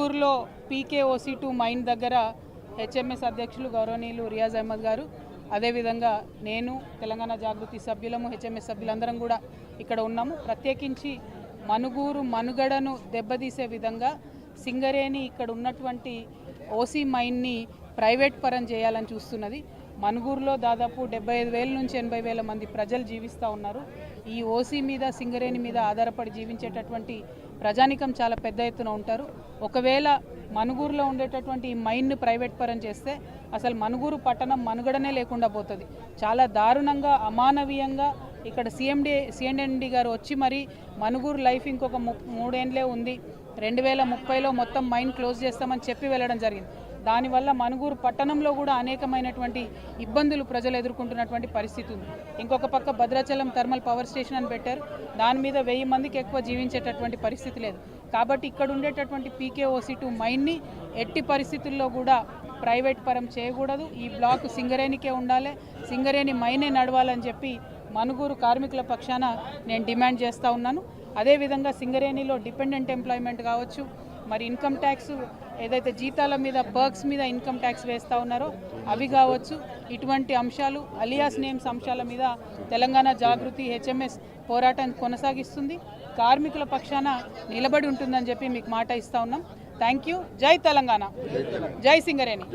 మనుగూరులో PKOC2 mine దగ్గర HMS అధ్యక్షులు గౌరవనీయులు రియాజ్ అహ్మద్ గారు, అదేవిధంగా నేను తెలంగాణ జాగృతి సభ్యులము HMS సభ్యులందరం కూడా ఇక్కడ ఉన్నాము. ప్రత్యేకించి మనుగూరు మనుగడను దెబ్బతీసే విధంగా సింగరేణి ఇక్కడ ఉన్నటువంటి ఓసీ మైన్ని ప్రైవేట్ పరం చేయాలని చూస్తున్నది. మనుగూరులో దాదాపు 75,000 నుంచి 80,000 మంది ప్రజలు జీవిస్తూ ఉన్నారు. ఈ ఓసీ మీద సింగరేణి మీద ఆధారపడి జీవించేటటువంటి ప్రజానికం చాలా పెద్ద ఎత్తున ఉంటారు. ఒకవేళ మనుగూరులో ఉండేటటువంటి ఈ మైన్ను ప్రైవేట్ పరం చేస్తే అసలు మనుగూరు పట్టణం మనుగడనే లేకుండా పోతుంది. చాలా దారుణంగా అమానవీయంగా ఇక్కడ CND గారు వచ్చి మరి మనుగూరు లైఫ్ ఇంకొక 3 ఏళ్ళే ఉంది, 2030లో మొత్తం మైన్ క్లోజ్ చేస్తామని చెప్పి వెళ్ళడం జరిగింది. దానివల్ల మనుగూరు పట్టణంలో కూడా అనేకమైనటువంటి ఇబ్బందులు ప్రజలు ఎదుర్కొంటున్నటువంటి పరిస్థితి ఉంది. ఇంకొక పక్క భద్రాచలం థర్మల్ పవర్ స్టేషన్ అని పెట్టారు, దాని మీద 1000 మందికి ఎక్కువ జీవించేటటువంటి పరిస్థితి లేదు. కాబట్టి ఇక్కడ ఉండేటటువంటి PKOC2 మైన్ని ఎట్టి పరిస్థితుల్లో కూడా ప్రైవేట్ పరం చేయకూడదు. ఈ బ్లాక్ సింగరేణికే ఉండాలి, సింగరేణి మైనే నడవాలని చెప్పి మనుగూరు కార్మికుల పక్షాన నేను డిమాండ్ చేస్తూ ఉన్నాను. అదేవిధంగా సింగరేణిలో డిపెండెంట్ ఎంప్లాయ్మెంట్ కావచ్చు, మరి ఇన్కమ్ ట్యాక్స్ ఏదైతే జీతాల మీద పర్క్స్ మీద ఇన్కమ్ ట్యాక్స్ వేస్తూ ఉన్నారో అవి కావచ్చు, ఇటువంటి అంశాలు అలియాస్ నేమ్స్ అంశాల మీద తెలంగాణ జాగృతి HMS పోరాటం కొనసాగిస్తుంది. కార్మికుల పక్షాన నిలబడి ఉంటుందని చెప్పి మీకు మాట ఇస్తూ ఉన్నాం. Thank you. జై తెలంగాణ, జై సింగరేణి.